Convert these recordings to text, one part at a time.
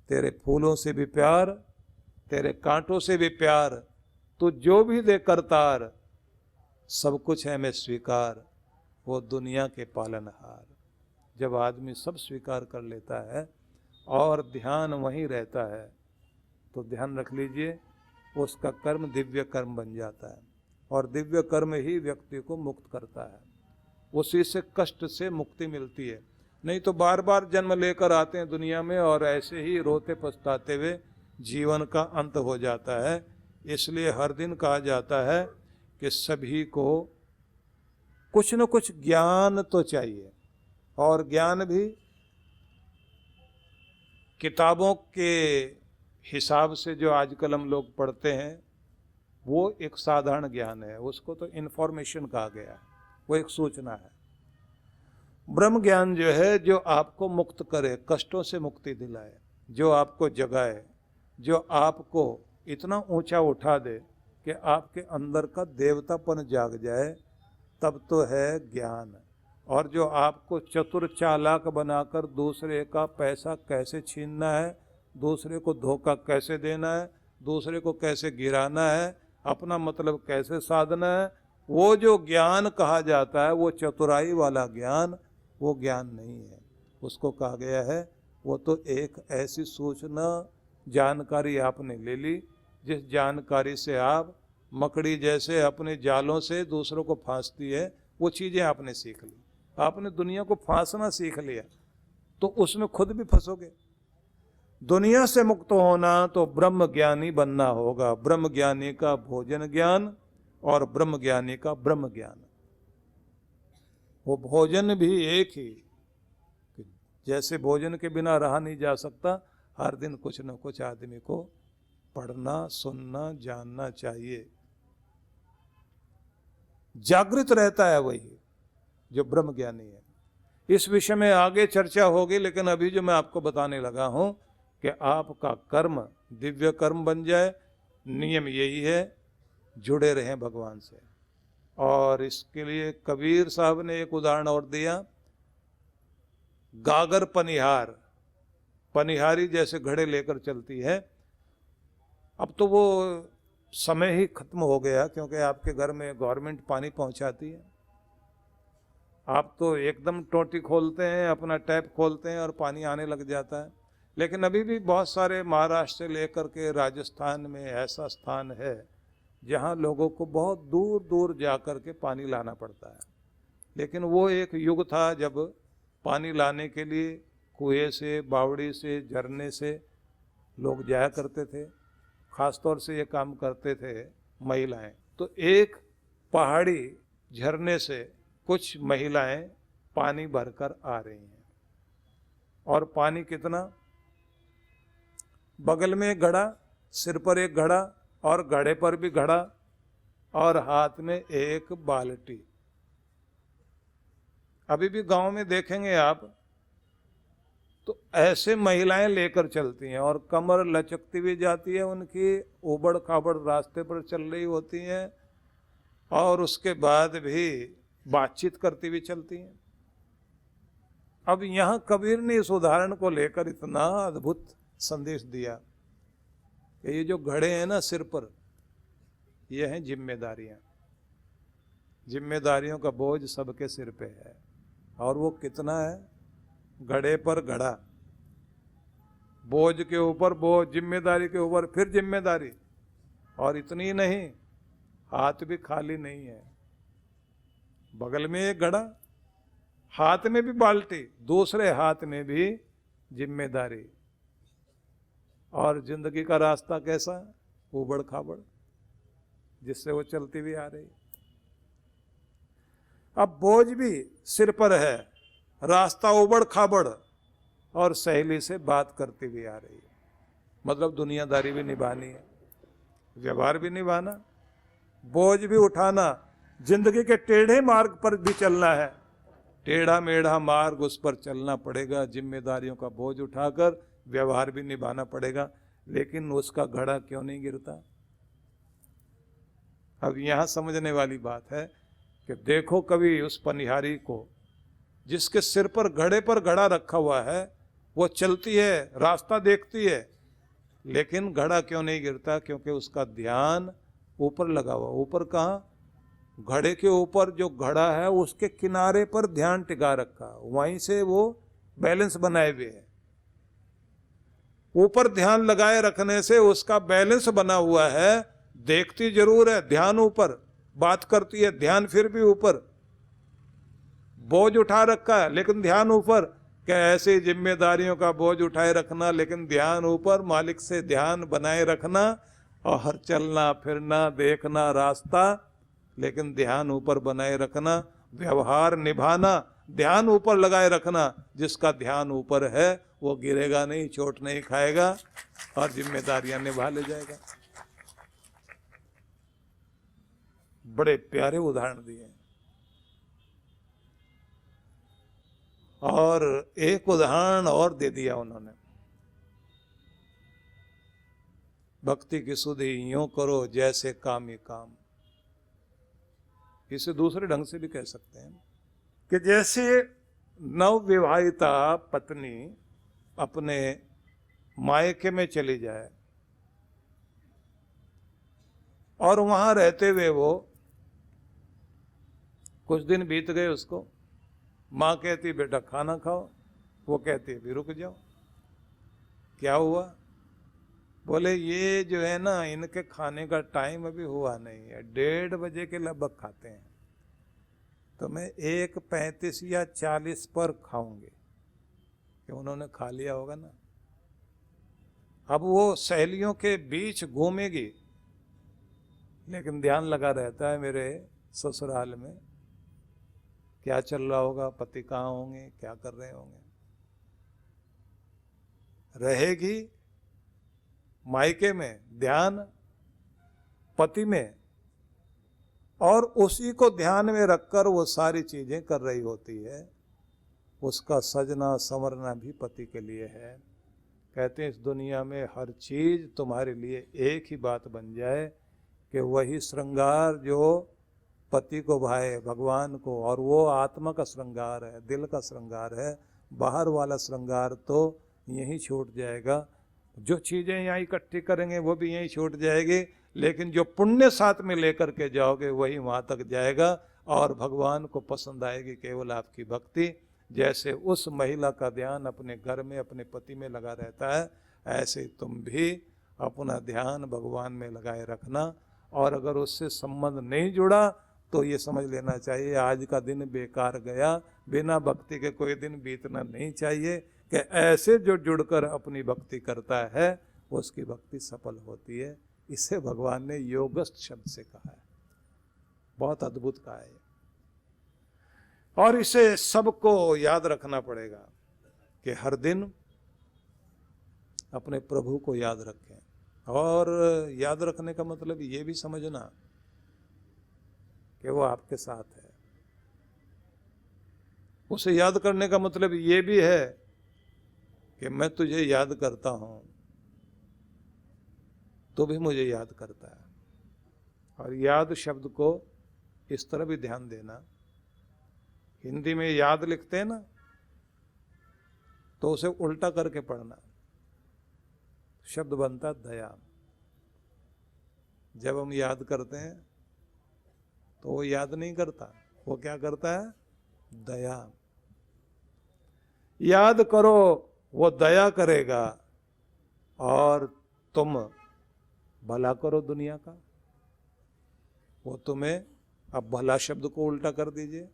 तेरे फूलों से भी प्यार, तेरे कांटों से भी प्यार, तू जो भी दे करतार, सब कुछ है मैं स्वीकार, वो दुनिया के पालनहार। जब आदमी सब स्वीकार कर लेता है और ध्यान वहीं रहता है, तो ध्यान रख लीजिए उसका कर्म दिव्य कर्म बन जाता है, और दिव्य कर्म ही व्यक्ति को मुक्त करता है, उसी से कष्ट से मुक्ति मिलती है। नहीं तो बार बार जन्म लेकर आते हैं दुनिया में और ऐसे ही रोते पछताते हुए जीवन का अंत हो जाता है। इसलिए हर दिन कहा जाता है कि सभी को कुछ न कुछ ज्ञान तो चाहिए, और ज्ञान भी किताबों के हिसाब से जो आजकल हम लोग पढ़ते हैं वो एक साधारण ज्ञान है, उसको तो इन्फॉर्मेशन कहा गया है, वो एक सूचना है। ब्रह्म ज्ञान जो है, जो आपको मुक्त करे, कष्टों से मुक्ति दिलाए, जो आपको जगाए, जो आपको इतना ऊंचा उठा दे कि आपके अंदर का देवतापन जाग जाए, तब तो है ज्ञान। और जो आपको चतुर चालाक बनाकर दूसरे का पैसा कैसे छीनना है, दूसरे को धोखा कैसे देना है, दूसरे को कैसे गिराना है, अपना मतलब कैसे साधना है, वो जो ज्ञान कहा जाता है, वो चतुराई वाला ज्ञान, वो ज्ञान नहीं है। उसको कहा गया है वो तो एक ऐसी सूचना जानकारी आपने ले ली, जिस जानकारी से आप मकड़ी जैसे अपने जालों से दूसरों को फांसती है, वो चीज़ें आपने सीख ली। आपने दुनिया को फांसना सीख लिया तो उसमें खुद भी फंसोगे। दुनिया से मुक्त होना तो ब्रह्म ज्ञानी बनना होगा। ब्रह्म ज्ञानी का भोजन ज्ञान और ब्रह्म ज्ञानी का ब्रह्म ज्ञान। वो भोजन भी एक ही, जैसे भोजन के बिना रहा नहीं जा सकता, हर दिन कुछ न कुछ आदमी को पढ़ना सुनना जानना चाहिए। जागृत रहता है वही जो ब्रह्म ज्ञानी है। इस विषय में आगे चर्चा होगी, लेकिन अभी जो मैं आपको बताने लगा हूं कि आपका कर्म दिव्य कर्म बन जाए, नियम यही है, जुड़े रहें भगवान से। और इसके लिए कबीर साहब ने एक उदाहरण और दिया, गागर पनिहार, पनिहारी जैसे घड़े लेकर चलती है। अब तो वो समय ही खत्म हो गया, क्योंकि आपके घर में गवर्नमेंट पानी पहुंचाती है। आप तो एकदम टोटी खोलते हैं, अपना टैप खोलते हैं और पानी आने लग जाता है। लेकिन अभी भी बहुत सारे महाराष्ट्र से लेकर के राजस्थान में ऐसा स्थान है जहां लोगों को बहुत दूर दूर जाकर के पानी लाना पड़ता है। लेकिन वो एक युग था जब पानी लाने के लिए कुएं से, बावड़ी से, झरने से लोग जाया करते थे। खासतौर से ये काम करते थे महिलाएं। तो एक पहाड़ी झरने से कुछ महिलाएं पानी भरकर आ रही हैं, और पानी कितना, बगल में एक घड़ा, सिर पर एक घड़ा और घड़े पर भी घड़ा, और हाथ में एक बाल्टी। अभी भी गांव में देखेंगे आप तो ऐसे महिलाएं लेकर चलती हैं, और कमर लचकती भी जाती है उनकी, उबड़ खाबड़ रास्ते पर चल रही होती हैं, और उसके बाद भी बातचीत करती हुई चलती हैं। अब यहाँ कबीर ने इस उदाहरण को लेकर इतना अद्भुत संदेश दिया कि ये जो घड़े हैं ना सिर पर, ये हैं जिम्मेदारियां। जिम्मेदारियों का बोझ सबके सिर पे है, और वो कितना है, घड़े पर घड़ा, बोझ के ऊपर बोझ, जिम्मेदारी के ऊपर फिर जिम्मेदारी। और इतनी नहीं, हाथ भी खाली नहीं है, बगल में एक घड़ा, हाथ में भी बाल्टी, दूसरे हाथ में भी जिम्मेदारी। और जिंदगी का रास्ता कैसा, उबड़ खाबड़, जिससे वो चलती भी आ रही। अब बोझ भी सिर पर है, रास्ता उबड़ खाबड़, और सहेली से बात करती भी आ रही है। मतलब दुनियादारी भी निभानी है, व्यवहार भी निभाना, बोझ भी उठाना, जिंदगी के टेढ़े मार्ग पर भी चलना है, टेढ़ा मेढ़ा मार्ग उस पर चलना पड़ेगा, जिम्मेदारियों का बोझ उठाकर व्यवहार भी निभाना पड़ेगा। लेकिन उसका घड़ा क्यों नहीं गिरता। अब यहां समझने वाली बात है कि देखो कभी उस पनिहारी को, जिसके सिर पर घड़े पर घड़ा रखा हुआ है, वो चलती है, रास्ता देखती है, लेकिन घड़ा क्यों नहीं गिरता? क्योंकि उसका ध्यान ऊपर लगा हुआ। ऊपर कहाँ? घड़े के ऊपर जो घड़ा है उसके किनारे पर ध्यान टिका रखा, वहीं से वो बैलेंस बनाए हुए है। ऊपर ध्यान लगाए रखने से उसका बैलेंस बना हुआ है। देखती जरूर है, ध्यान ऊपर, बात करती है, ध्यान फिर भी ऊपर, बोझ उठा रखा है लेकिन ध्यान ऊपर। क्या ऐसी जिम्मेदारियों का बोझ उठाए रखना लेकिन ध्यान ऊपर, मालिक से ध्यान बनाए रखना, और हर चलना फिरना देखना रास्ता, लेकिन ध्यान ऊपर बनाए रखना, व्यवहार निभाना, ध्यान ऊपर लगाए रखना। जिसका ध्यान ऊपर है वो गिरेगा नहीं, चोट नहीं खाएगा और जिम्मेदारियां निभा ले जाएगा। बड़े प्यारे उदाहरण दिए। और एक उदाहरण और दे दिया उन्होंने, भक्ति की सुधि यूं करो जैसे काम ही काम। इसे दूसरे ढंग से भी कह सकते हैं कि जैसे नवविवाहिता पत्नी अपने मायके में चली जाए और वहां रहते हुए वो कुछ दिन बीत गए, उसको माँ कहती बेटा खाना खाओ, वो कहती भी रुक जाओ। क्या हुआ? बोले ये जो है ना, इनके खाने का टाइम अभी हुआ नहीं है, 1:30 बजे के लगभग खाते हैं, तो मैं 1:35 या 40 पर खाऊंगी। कि उन्होंने खा लिया होगा ना। अब वो सहेलियों के बीच घूमेगी लेकिन ध्यान लगा रहता है मेरे ससुराल में क्या चल रहा होगा, पति कहाँ होंगे, क्या कर रहे होंगे। रहेगी मायके में, ध्यान पति में, और उसी को ध्यान में रखकर वो सारी चीजें कर रही होती है। उसका सजना संवरना भी पति के लिए है। कहते हैं इस दुनिया में हर चीज तुम्हारे लिए एक ही बात बन जाए कि वही श्रृंगार जो पति को भाए, भगवान को, और वो आत्मा का श्रृंगार है, दिल का श्रृंगार है। बाहर वाला श्रृंगार तो यहीं छूट जाएगा। जो चीज़ें यहाँ इकट्ठी करेंगे वो भी यहीं छूट जाएगी, लेकिन जो पुण्य साथ में लेकर के जाओगे वही वहाँ तक जाएगा और भगवान को पसंद आएगी केवल आपकी भक्ति। जैसे उस महिला का ध्यान अपने घर में अपने पति में लगा रहता है, ऐसे तुम भी अपना ध्यान भगवान में लगाए रखना। और अगर उससे संबंध नहीं जुड़ा तो ये समझ लेना चाहिए आज का दिन बेकार गया। बिना भक्ति के कोई दिन बीतना नहीं चाहिए कि ऐसे जो जुड़कर अपनी भक्ति करता है उसकी भक्ति सफल होती है। इसे भगवान ने योगस्थ शब्द से कहा है, बहुत अद्भुत कहा है। और इसे सबको याद रखना पड़ेगा कि हर दिन अपने प्रभु को याद रखें। और याद रखने का मतलब ये भी समझना कि वो आपके साथ है। उसे याद करने का मतलब ये भी है कि मैं तुझे याद करता हूं, तो भी मुझे याद करता है। और याद शब्द को इस तरह भी ध्यान देना, हिंदी में याद लिखते हैं ना, तो उसे उल्टा करके पढ़ना, शब्द बनता दया। जब हम याद करते हैं तो वो याद नहीं करता, वो क्या करता है? दया। याद करो वो दया करेगा और तुम भला करो दुनिया का, वो तुम्हें, अब भला शब्द को उल्टा कर दीजिए,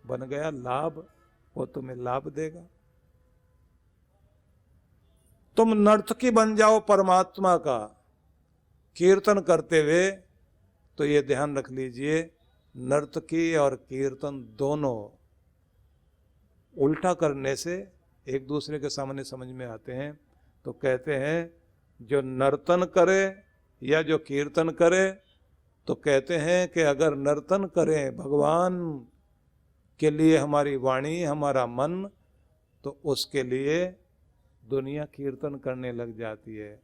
बन गया लाभ, वो तुम्हें लाभ देगा। तुम नर्तकी बन जाओ परमात्मा का कीर्तन करते हुए, तो ये ध्यान रख लीजिए नर्तकी और कीर्तन दोनों उल्टा करने से एक दूसरे के सामने समझ में आते हैं। तो कहते हैं जो नर्तन करे या जो कीर्तन करे, तो कहते हैं कि अगर नर्तन करें भगवान के लिए हमारी वाणी हमारा मन, तो उसके लिए दुनिया कीर्तन करने लग जाती है।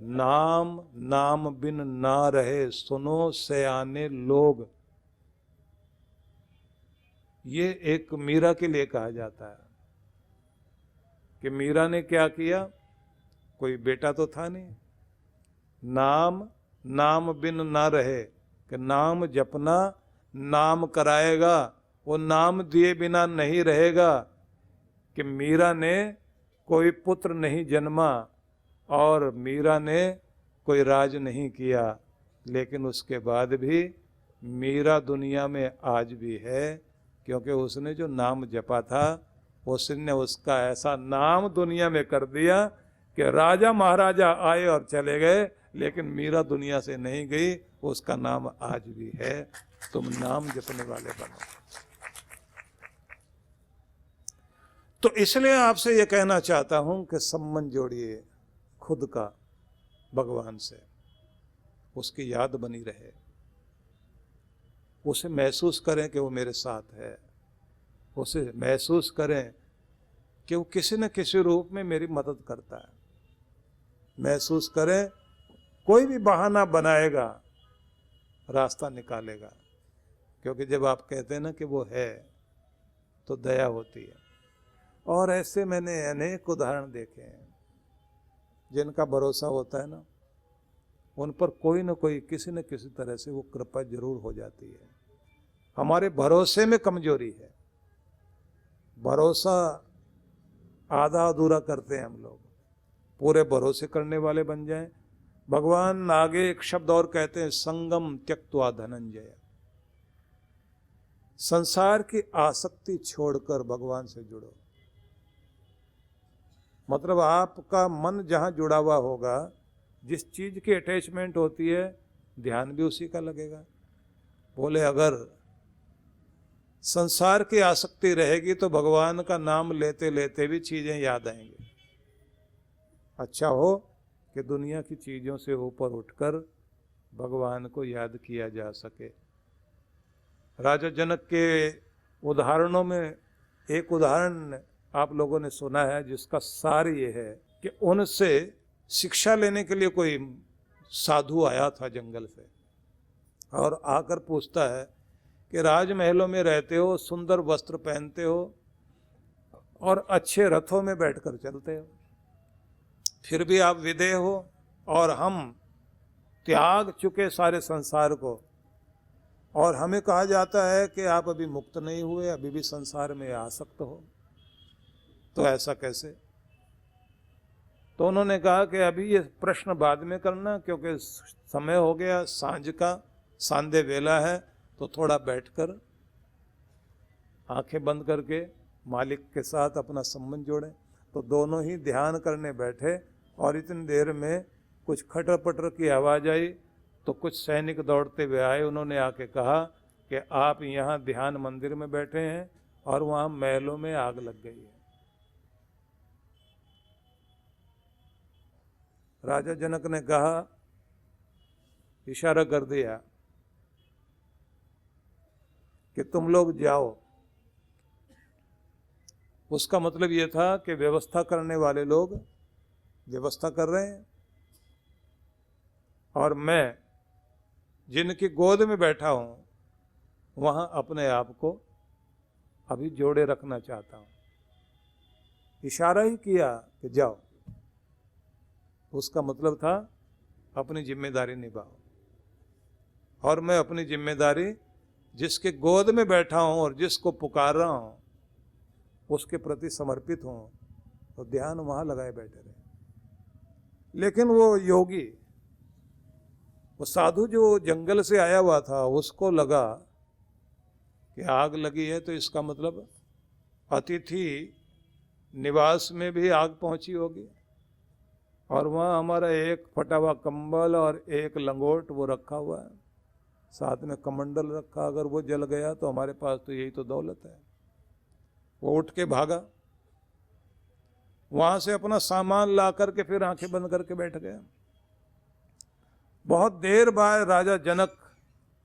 नाम नाम बिन ना रहे सुनो सयाने लोग, ये एक मीरा के लिए कहा जाता है कि मीरा ने क्या किया, कोई बेटा तो था नहीं, नाम नाम बिन ना रहे, कि नाम जपना नाम कराएगा, वो नाम दिए बिना नहीं रहेगा। कि मीरा ने कोई पुत्र नहीं जन्मा और मीरा ने कोई राज नहीं किया, लेकिन उसके बाद भी मीरा दुनिया में आज भी है, क्योंकि उसने जो नाम जपा था उसने उसका ऐसा नाम दुनिया में कर दिया कि राजा महाराजा आए और चले गए, लेकिन मीरा दुनिया से नहीं गई, उसका नाम आज भी है। तुम नाम जपने वाले बनो। तो इसलिए आपसे यह कहना चाहता हूं कि संबंध जोड़िए खुद का भगवान से, उसकी याद बनी रहे, उसे महसूस करें कि वो मेरे साथ है, उसे महसूस करें कि वो किसी न किसी रूप में मेरी मदद करता है। महसूस करें, कोई भी बहाना बनाएगा, रास्ता निकालेगा, क्योंकि जब आप कहते हैं ना कि वो है तो दया होती है। और ऐसे मैंने अनेक उदाहरण देखे हैं जिनका भरोसा होता है ना, उन पर कोई न कोई किसी न किसी तरह से वो कृपा जरूर हो जाती है। हमारे भरोसे में कमजोरी है, भरोसा आधा अधूरा करते हैं हम लोग, पूरे भरोसे करने वाले बन जाएं। भगवान आगे एक शब्द और कहते हैं, संगम त्यक्त्वा धनंजय, संसार की आसक्ति छोड़कर भगवान से जुड़ो। मतलब आपका मन जहां जुड़ा हुआ होगा, जिस चीज की अटैचमेंट होती है, ध्यान भी उसी का लगेगा। बोले अगर संसार की आसक्ति रहेगी तो भगवान का नाम लेते लेते भी चीजें याद आएंगी। अच्छा हो कि दुनिया की चीजों से ऊपर उठकर भगवान को याद किया जा सके। राजा जनक के उदाहरणों में एक उदाहरण आप लोगों ने सुना है, जिसका सार ये है कि उनसे शिक्षा लेने के लिए कोई साधु आया था जंगल से, और आकर पूछता है कि राजमहलों में रहते हो, सुंदर वस्त्र पहनते हो और अच्छे रथों में बैठकर चलते हो, फिर भी आप विदेह हो और हम त्याग चुके सारे संसार को, और हमें कहा जाता है कि आप अभी मुक्त नहीं हुए, अभी भी संसार में आसक्त हो, तो ऐसा कैसे? तो उन्होंने कहा कि अभी ये प्रश्न बाद में करना, क्योंकि समय हो गया सांझ का, सांदे वेला है, तो थोड़ा बैठकर आंखें बंद करके मालिक के साथ अपना संबंध जोड़ें। तो दोनों ही ध्यान करने बैठे और इतनी देर में कुछ खटर पटर की आवाज़ आई, तो कुछ सैनिक दौड़ते हुए आए। उन्होंने आके कहा कि आप यहाँ ध्यान मंदिर में बैठे हैं और वहाँ महलों में आग लग गई है। राजा जनक ने कहा, इशारा कर दिया कि तुम लोग जाओ। उसका मतलब ये था कि व्यवस्था करने वाले लोग व्यवस्था कर रहे हैं, और मैं जिनकी गोद में बैठा हूं वहां अपने आप को अभी जोड़े रखना चाहता हूं। इशारा ही किया कि जाओ, उसका मतलब था अपनी जिम्मेदारी निभाओ, और मैं अपनी जिम्मेदारी जिसके गोद में बैठा हूं और जिसको पुकार रहा हूं उसके प्रति समर्पित हूं, तो ध्यान वहां लगाए बैठे रहे। लेकिन वो योगी, वो साधु जो जंगल से आया हुआ था, उसको लगा कि आग लगी है तो इसका मतलब अतिथि निवास में भी आग पहुंची होगी, और वहाँ हमारा एक फटा हुआ कंबल और एक लंगोट वो रखा हुआ है, साथ में कमंडल रखा, अगर वो जल गया तो हमारे पास तो यही तो दौलत है। वो उठ के भागा, वहां से अपना सामान ला करके फिर आंखें बंद करके बैठ गया। बहुत देर बाद राजा जनक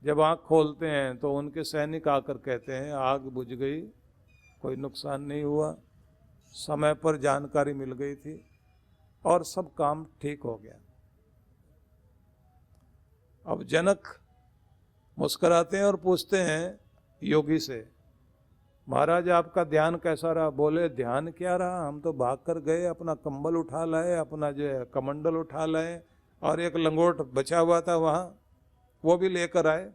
जब आंख खोलते हैं तो उनके सैनिक आकर कहते हैं, आग बुझ गई, कोई नुकसान नहीं हुआ, समय पर जानकारी मिल गई थी और सब काम ठीक हो गया। अब जनक मुस्कुराते हैं और पूछते हैं योगी से महाराज आपका ध्यान कैसा रहा? बोले ध्यान क्या रहा, हम तो भाग कर गए, अपना कंबल उठा लाए, अपना जो है कमंडल उठा लाए, और एक लंगोट बचा हुआ था वहां, वो भी लेकर आए।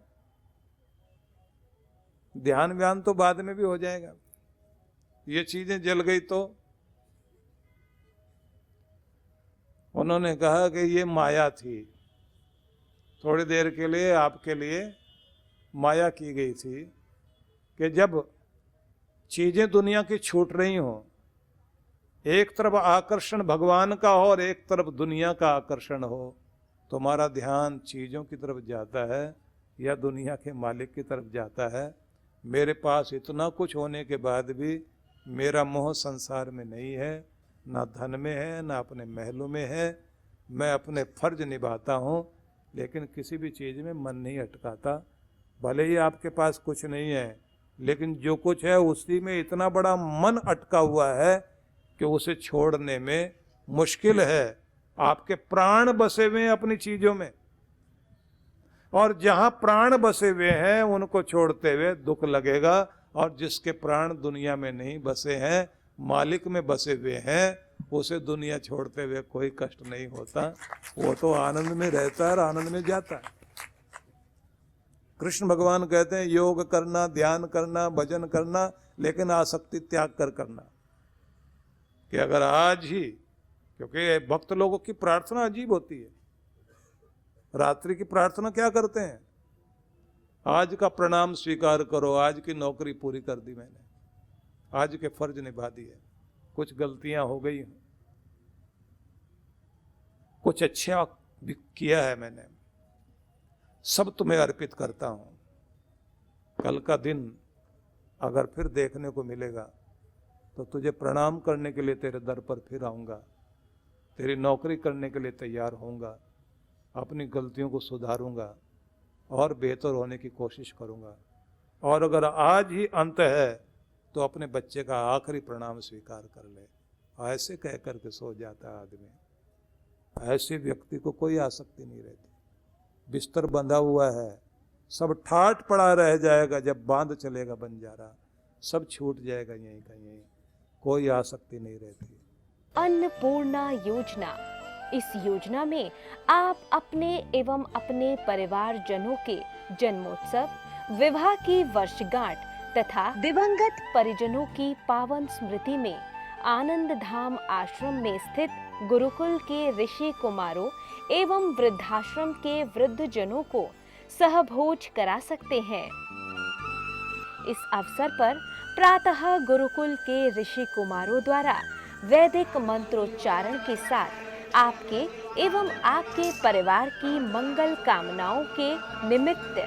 ध्यान व्यान तो बाद में भी हो जाएगा, ये चीजें जल गई तो। उन्होंने कहा कि ये माया थी, थोड़ी देर के लिए आपके लिए माया की गई थी, कि जब चीजें दुनिया की छूट रही हो, एक तरफ आकर्षण भगवान का हो और एक तरफ दुनिया का आकर्षण हो, तुम्हारा ध्यान चीजों की तरफ जाता है या दुनिया के मालिक की तरफ जाता है। मेरे पास इतना कुछ होने के बाद भी मेरा मोह संसार में नहीं है, ना धन में है, ना अपने महलों में है। मैं अपने फर्ज निभाता हूँ, लेकिन किसी भी चीज़ में मन नहीं अटकाता। भले ही आपके पास कुछ नहीं है, लेकिन जो कुछ है उसी में इतना बड़ा मन अटका हुआ है कि उसे छोड़ने में मुश्किल है। आपके प्राण बसे हुए हैं अपनी चीज़ों में, और जहाँ प्राण बसे हुए हैं उनको छोड़ते हुए दुख लगेगा, और जिसके प्राण दुनिया में नहीं बसे हैं, मालिक में बसे हुए हैं, उसे दुनिया छोड़ते हुए कोई कष्ट नहीं होता। वो तो आनंद में रहता है और आनंद में जाता है। कृष्ण भगवान कहते हैं योग करना, ध्यान करना, भजन करना, लेकिन आसक्ति त्याग कर करना। कि अगर आज ही, क्योंकि भक्त लोगों की प्रार्थना अजीब होती है। रात्रि की प्रार्थना क्या करते हैं? आज का प्रणाम स्वीकार करो, आज की नौकरी पूरी कर दी मैंने, आज के फर्ज निभा दिए, कुछ गलतियां हो गई, कुछ अच्छा भी किया है मैंने, सब तुम्हें अर्पित करता हूं। कल का दिन अगर फिर देखने को मिलेगा तो तुझे प्रणाम करने के लिए तेरे दर पर फिर आऊंगा, तेरी नौकरी करने के लिए तैयार होऊंगा, अपनी गलतियों को सुधारूंगा और बेहतर होने की कोशिश करूंगा। और अगर आज ही अंत है तो अपने बच्चे का आखिरी प्रणाम स्वीकार कर ले। ऐसे कह करके सो जाता है आदमी। ऐसे व्यक्ति को कोई आसक्ति नहीं रहती। बिस्तर बंधा हुआ है, सब ठाट पड़ा रह जाएगा, जब बांध चलेगा बंजारा, सब छूट जाएगा यहीं का यहीं, कोई आसक्ति नहीं रहती। अन्नपूर्णा योजना, इस योजना में आप अपने एवं अपने परिवारजनों के जन्मोत्सव, विवाह की वर्षगांठ तथा दिवंगत परिजनों की पावन स्मृति में आनंद धाम आश्रम में स्थित गुरुकुल के ऋषि कुमारों एवं वृद्धाश्रम के वृद्ध जनों को सहभोज करा सकते हैं। इस अवसर पर प्रातः गुरुकुल के ऋषि कुमारों द्वारा वैदिक मंत्रोच्चारण के साथ आपके एवं आपके परिवार की मंगल कामनाओं के निमित्त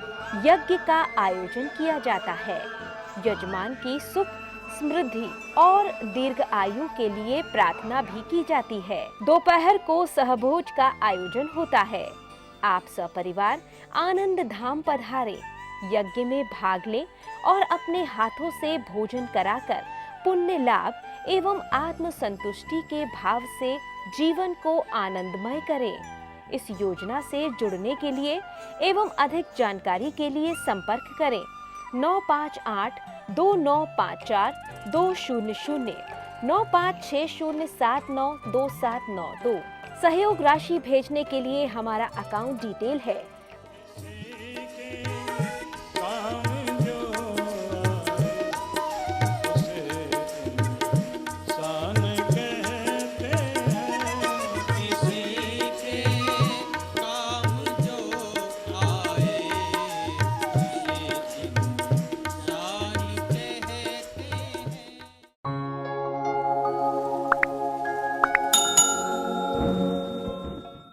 यज्ञ का आयोजन किया जाता है। यजमान की सुख, समृद्धि और दीर्घ आयु के लिए प्रार्थना भी की जाती है। दोपहर को सहभोज का आयोजन होता है। आप सपरिवार आनंद धाम पधारे, यज्ञ में भाग लें और अपने हाथों से भोजन कराकर पुण्य लाभ एवं आत्म संतुष्टि के भाव से जीवन को आनंदमय करें। इस योजना से जुड़ने के लिए एवं अधिक जानकारी के लिए संपर्क करें 9582954200 9560792792। सहयोग राशि भेजने के लिए हमारा अकाउंट डिटेल है